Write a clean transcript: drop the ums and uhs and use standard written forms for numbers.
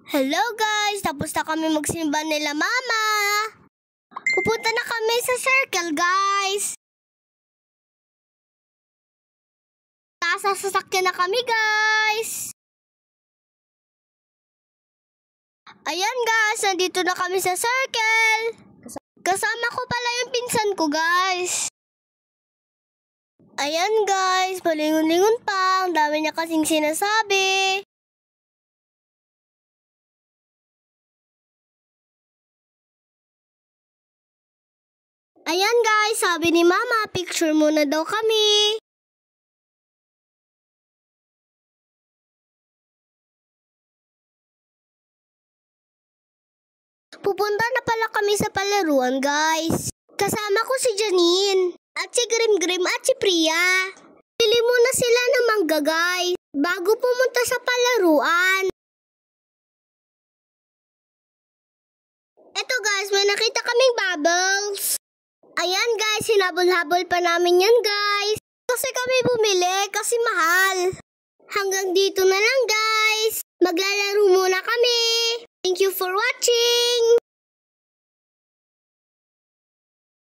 Hello guys! Tapos na kami magsimba nila mama. Pupunta na kami sa circle guys. Nasa sasakyan na kami guys. Ayan guys, nandito na kami sa circle. Kasama ko pala yung pinsan ko guys. Ayan guys, palingon-lingon pa. Ang dami niya kasing sinasabi. Ayan guys, sabi ni mama, picture muna daw kami. Pupunta na pala kami sa palaruan guys. Kasama ko si Janine, at si Grim at si Priya. Pili muna sila ng mangga guys, bago pumunta sa palaruan. Eto guys, may nakita kaming bubbles. Ayan guys, hinabol-habol pa namin yan guys. Kasi kami bumili kasi mahal. Hanggang dito na lang guys. Maglalaro muna kami. Thank you for watching.